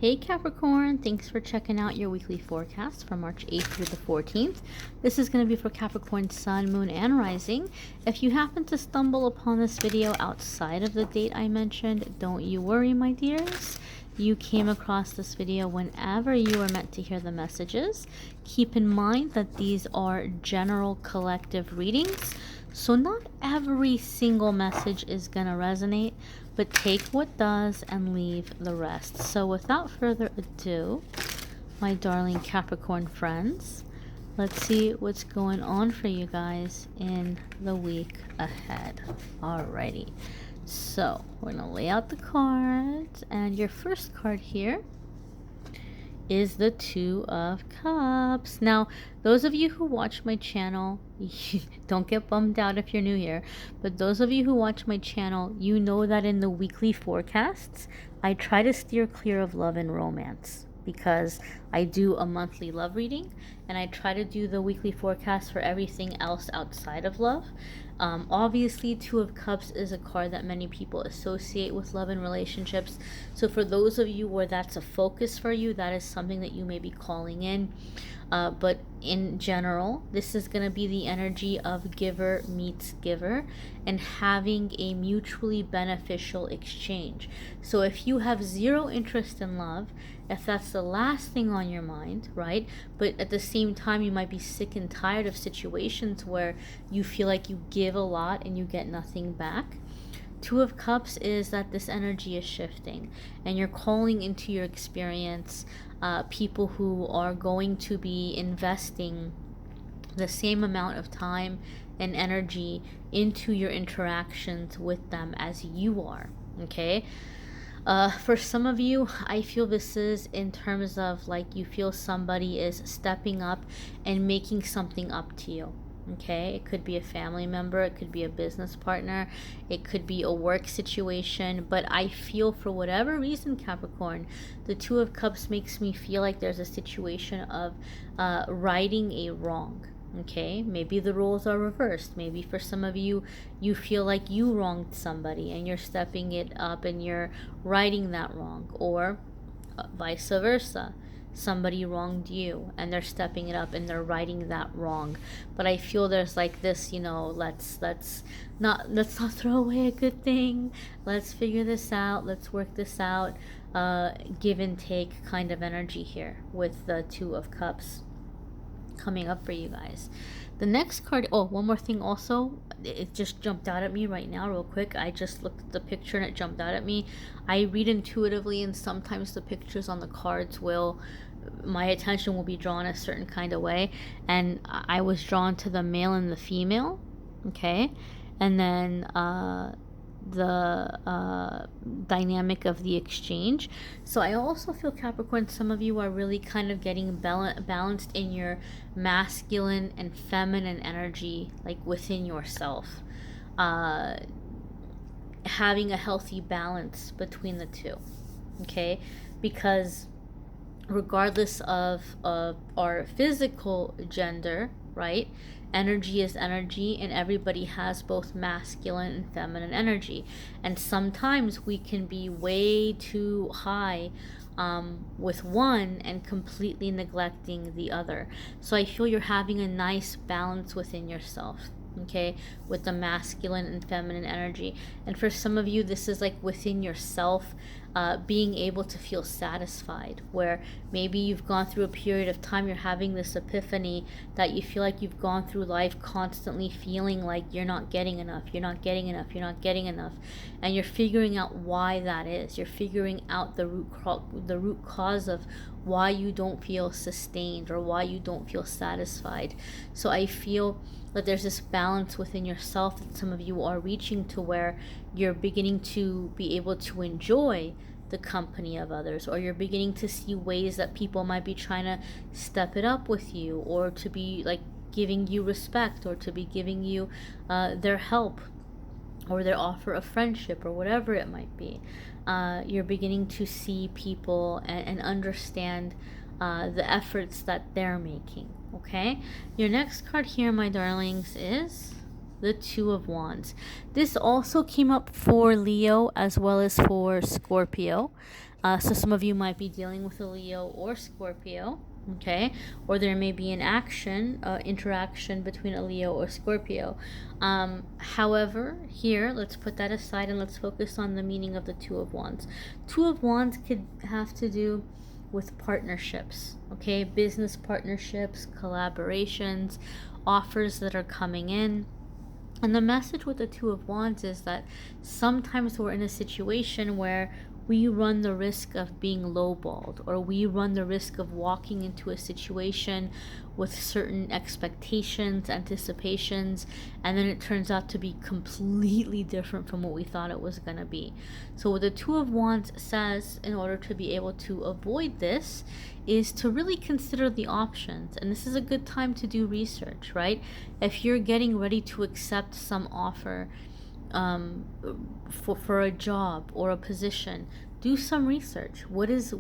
Hey Capricorn, thanks for checking out your weekly forecast from March 8th through the 14th. This is going to be for Capricorn Sun, Moon, and Rising. If you happen to stumble upon this video outside of the date I mentioned, don't you worry, my dears. You came across this video whenever you are meant to hear the messages. Keep in mind that these are general collective readings, so not every single message is going to resonate, but take what does and leave the rest. So without further ado, my darling Capricorn friends, let's see what's going on for you guys in the week ahead. Alrighty, so we're gonna lay out the cards, and your first card here is the Two of Cups. Now, those of you who watch my channel, don't get bummed out if you're new here, but those of you who watch my channel, you know that in the weekly forecasts, I try to steer clear of love and romance because I do a monthly love reading and I try to do the weekly forecast for everything else outside of love. Obviously, Two of Cups is a card that many people associate with love and relationships. So for those of you where that's a focus for you, that is something that you may be calling in. But in general, this is going to be the energy of giver meets giver and having a mutually beneficial exchange. So if you have zero interest in love, if that's the last thing on your mind, right? But at the same time, you might be sick and tired of situations where you feel like you give a lot and you get nothing back. Two of Cups is that this energy is shifting and you're calling into your experience people who are going to be investing the same amount of time and energy into your interactions with them as you are, okay? For some of you, I feel this is in terms of like you feel somebody is stepping up and making something up to you. Okay, it could be a family member, it could be a business partner, it could be a work situation, but I feel for whatever reason, Capricorn, the Two of Cups makes me feel like there's a situation of righting a wrong. Okay, maybe the roles are reversed. Maybe for some of you, you feel like you wronged somebody and you're stepping it up and you're righting that wrong, or vice versa. Somebody wronged you and they're stepping it up and they're righting that wrong. But I feel there's like this, you know, let's not throw away a good thing. Let's figure this out. Let's work this out. Give and take kind of energy here with the Two of Cups coming up for you guys. The next card, oh, one more thing also, it just jumped out at me right now real quick. I just looked at the picture and it jumped out at me. I read intuitively and sometimes the pictures on the cards my attention will be drawn a certain kind of way, and I was drawn to the male and the female, okay, and then the dynamic of the exchange. So I also feel, Capricorn, some of you are really kind of getting balanced in your masculine and feminine energy, like within yourself, having a healthy balance between the two, okay, because regardless of our physical gender, right, energy is energy and everybody has both masculine and feminine energy, and sometimes we can be way too high with one and completely neglecting the other. So I feel you're having a nice balance within yourself, okay, with the masculine and feminine energy. And for some of you, this is like within yourself, being able to feel satisfied, where maybe you've gone through a period of time, you're having this epiphany that you feel like you've gone through life constantly feeling like you're not getting enough, you're not getting enough, you're not getting enough, and you're figuring out why that is. You're figuring out the root cause of why you don't feel sustained or why you don't feel satisfied. So I feel that there's this balance within yourself that some of you are reaching to, where you're beginning to be able to enjoy the company of others, or you're beginning to see ways that people might be trying to step it up with you, or to be like giving you respect, or to be giving you their help or their offer of friendship, or whatever it might be. You're beginning to see people and understand the efforts that they're making. Okay, your next card here, my darlings, is the Two of Wands. This also came up for Leo as well as for Scorpio. So some of you might be dealing with a Leo or Scorpio, okay? Or there may be an interaction between a Leo or Scorpio. However, here, let's put that aside and let's focus on the meaning of the Two of Wands. Two of Wands could have to do with partnerships, okay? Business partnerships, collaborations, offers that are coming in. And the message with the Two of Wands is that sometimes we're in a situation where we run the risk of being lowballed, or we run the risk of walking into a situation with certain expectations, anticipations, and then it turns out to be completely different from what we thought it was going to be. So what the Two of Wands says, in order to be able to avoid this, is to really consider the options. And this is a good time to do research, right? If you're getting ready to accept some offer, for a job or a position, do some research. What is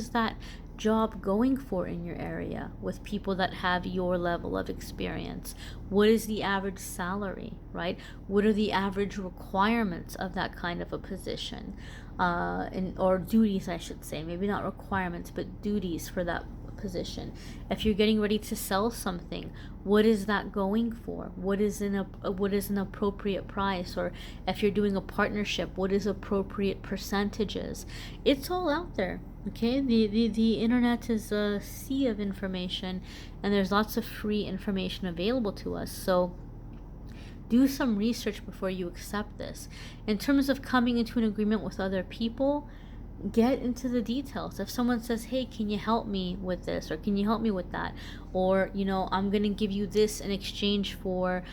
that job going for in your area with people that have your level of experience? What is the average salary, right? What are the average requirements of that kind of a position, or duties, I should say, maybe not requirements, but duties for that position. If you're getting ready to sell something, what is that going for? What is an appropriate price? Or if you're doing a partnership, what is appropriate percentages? It's all out there, okay? The internet is a sea of information, and there's lots of free information available to us. So do some research before you accept this. In terms of coming into an agreement with other people, get into the details. If someone says, hey, can you help me with this, or can you help me with that, or I'm going to give you this in exchange for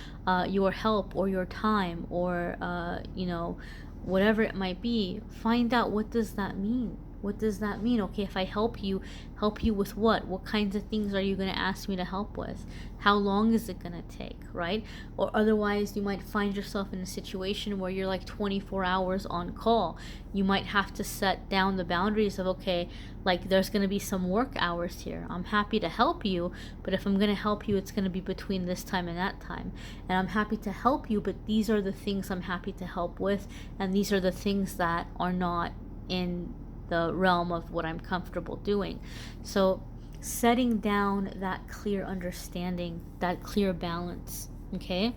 your help or your time, or whatever it might be, find out, what does that mean? What does that mean? Okay, if I help you with what? What kinds of things are you going to ask me to help with? How long is it going to take, right? Or otherwise, you might find yourself in a situation where you're like 24 hours on call. You might have to set down the boundaries of, okay, like there's going to be some work hours here. I'm happy to help you, but if I'm going to help you, it's going to be between this time and that time. And I'm happy to help you, but these are the things I'm happy to help with, and these are the things that are not in the realm of what I'm comfortable doing. So setting down that clear understanding, that clear balance, okay?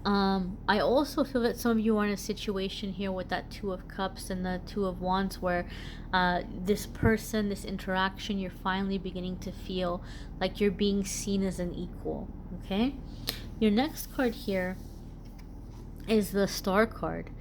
I also feel that some of you are in a situation here with that Two of Cups and the Two of Wands where this person, this interaction, you're finally beginning to feel like you're being seen as an equal, okay? Your next card here is the Star card.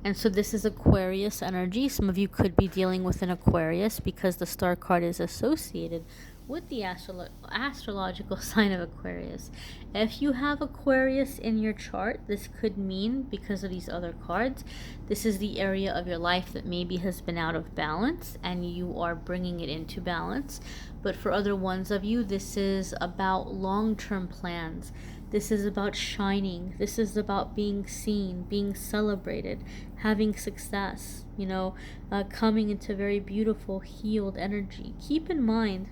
And so this is Aquarius energy. Some of you could be dealing with an Aquarius because the Star card is associated with the astrological sign of Aquarius. If you have Aquarius in your chart, this could mean, because of these other cards, this is the area of your life that maybe has been out of balance and you are bringing it into balance. But for other ones of you, this is about long-term plans. This is about shining. This is about being seen, being celebrated, having success, coming into very beautiful, healed energy. Keep in mind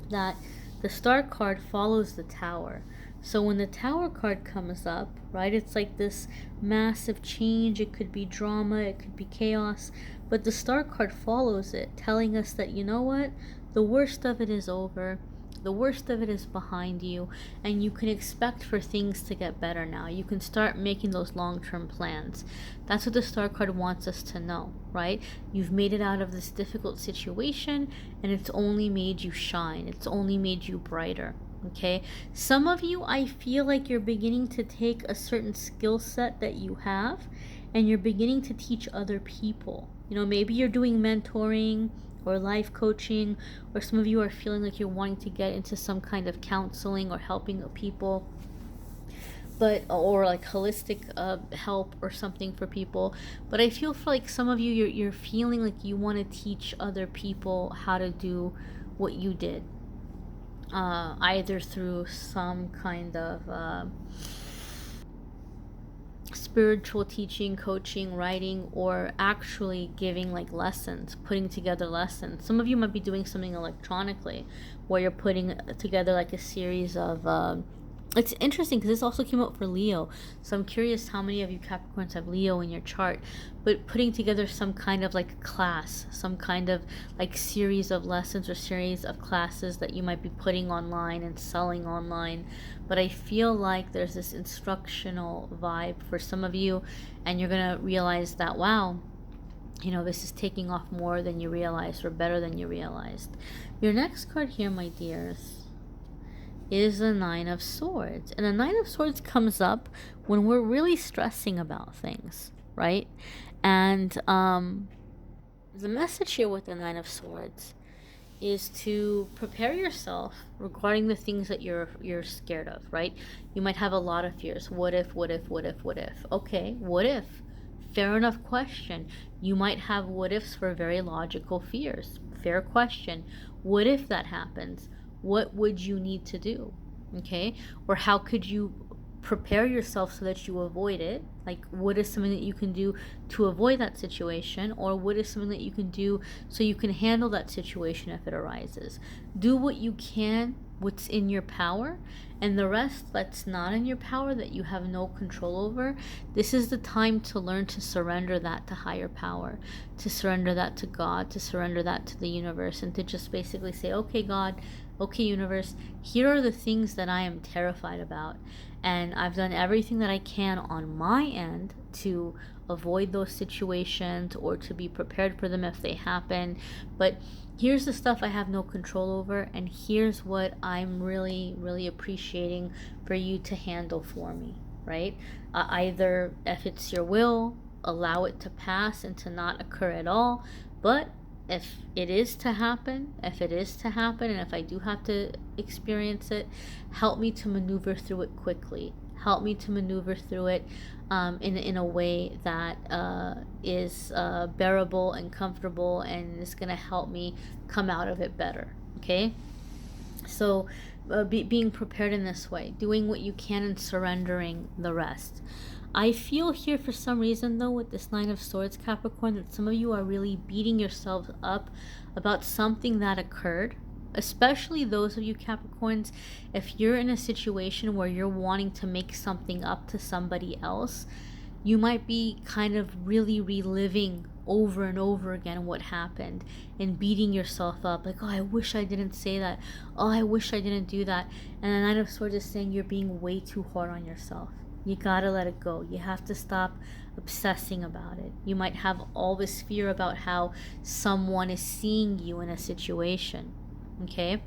that the Star card follows the Tower. So when the Tower card comes up, right, it's like this massive change. It could be drama, it could be chaos, but the Star card follows it, telling us that, you know what, the worst of it is over. The worst of it is behind you, and you can expect for things to get better now. You can start making those long-term plans. That's what the Star card wants us to know, right? You've made it out of this difficult situation, and it's only made you shine. It's only made you brighter, okay? Some of you, I feel like you're beginning to take a certain skill set that you have, and you're beginning to teach other people. Maybe you're doing mentoring or life coaching, or some of you are feeling like you're wanting to get into some kind of counseling or helping people, or like holistic help or something for people. But I feel for like some of you, you're feeling like you want to teach other people how to do what you did, either through some kind of spiritual teaching, coaching, writing, or actually giving like lessons, putting together lessons. Some of you might be doing something electronically where you're putting together like a series of It's interesting because this also came out for Leo. So I'm curious how many of you Capricorns have Leo in your chart. But putting together some kind of like class, some kind of like series of lessons or series of classes that you might be putting online and selling online. But I feel like there's this instructional vibe for some of you, and you're going to realize that, wow, you know, this is taking off more than you realized, or better than you realized. Your next card here, my dears, is the Nine of Swords. And the Nine of Swords comes up when we're really stressing about things, right? And the message here with the Nine of Swords is to prepare yourself regarding the things that you're scared of, right? You might have a lot of fears. What if, what if, what if, what if? Okay, what if? Fair enough question. You might have what ifs for very logical fears. Fair question. What if that happens? What would you need to do? Okay? Or how could you prepare yourself so that you avoid it? Like, what is something that you can do to avoid that situation? Or what is something that you can do so you can handle that situation if it arises? Do what you can, what's in your power, and the rest that's not in your power, that you have no control over, this is the time to learn to surrender that to higher power, to surrender that to God, to surrender that to the universe, and to just basically say, okay, God, okay, universe, here are the things that I am terrified about, and I've done everything that I can on my end to avoid those situations or to be prepared for them if they happen, but here's the stuff I have no control over, and here's what I'm really, really appreciating for you to handle for me, right? Either, if it's your will, allow it to pass and to not occur at all, but if it is to happen, and if I do have to experience it, help me to maneuver through it quickly. Help me to maneuver through it in a way that is bearable and comfortable, and is going to help me come out of it better. Okay? So being prepared in this way, doing what you can and surrendering the rest. I feel here for some reason, though, with this Nine of Swords, Capricorn, that some of you are really beating yourselves up about something that occurred. Especially those of you Capricorns, if you're in a situation where you're wanting to make something up to somebody else, you might be kind of really reliving over and over again what happened and beating yourself up like, oh, I wish I didn't say that, oh, I wish I didn't do that. And the Nine of Swords is saying you're being way too hard on yourself. You gotta let it go. You have to stop obsessing about it. You might have all this fear about how someone is seeing you in a situation, okay?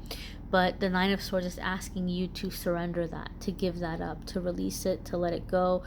But the Nine of Swords is asking you to surrender that, to give that up, to release it, to let it go.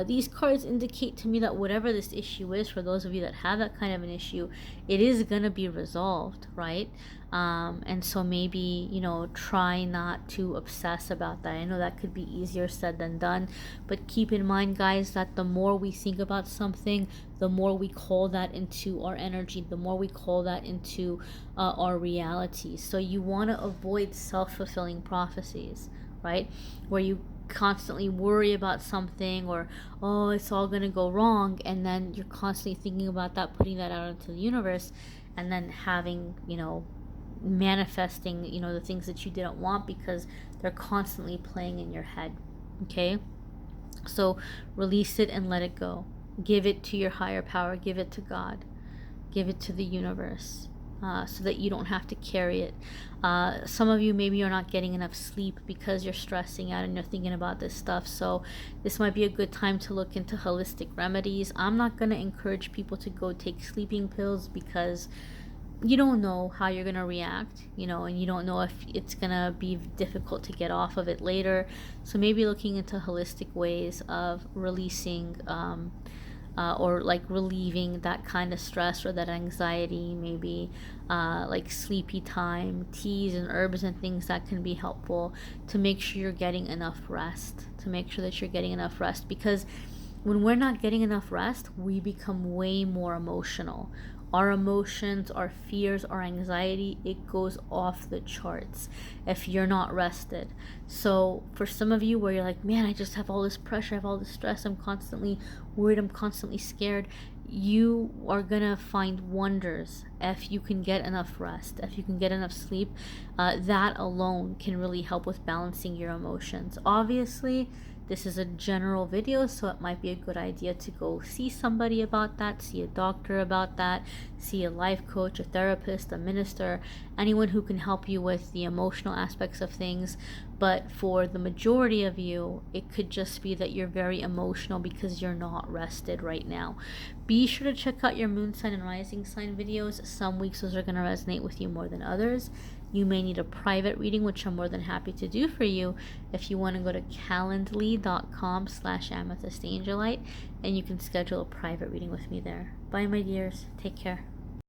These cards indicate to me that whatever this issue is, for those of you that have that kind of an issue, it is going to be resolved, right? And so maybe, you know, try not to obsess about that. I know that could be easier said than done, but keep in mind, guys, that the more we think about something, the more we call that into our energy, the more we call that into our reality. So you want to avoid self-fulfilling prophecies, right? Where you constantly worry about something, or, oh, it's all going to go wrong, and then you're constantly thinking about that, putting that out into the universe, and then having, you know, manifesting, you know, the things that you didn't want because they're constantly playing in your head. Okay? So release it and let it go. Give it to your higher power. Give it to God. Give it to the universe, so that you don't have to carry it. Some of you maybe you're not getting enough sleep because you're stressing out and you're thinking about this stuff. So this might be a good time to look into holistic remedies. I'm not going to encourage people to go take sleeping pills because you don't know how you're going to react, you know, and you don't know if it's going to be difficult to get off of it later. So maybe looking into holistic ways of releasing or like relieving that kind of stress or that anxiety, maybe like sleepy time, teas and herbs and things that can be helpful to make sure you're getting enough rest, because when we're not getting enough rest, we become way more emotional. Our emotions, our fears, our anxiety, it goes off the charts if you're not rested. So for some of you where you're like, man, I just have all this pressure, I have all this stress, I'm constantly worried, I'm constantly scared, you are gonna find wonders if you can get enough rest, if you can get enough sleep. That alone can really help with balancing your emotions. Obviously, this is a general video, so it might be a good idea to go see somebody about that, see a doctor about that, see a life coach, a therapist, a minister, anyone who can help you with the emotional aspects of things. But for the majority of you, it could just be that you're very emotional because you're not rested right now. Be sure to check out your moon sign and rising sign videos. Some weeks those are going to resonate with you more than others. You may need a private reading, which I'm more than happy to do for you. If you want to go to calendly.com/amethystangelite, and you can schedule a private reading with me there. Bye, my dears. Take care.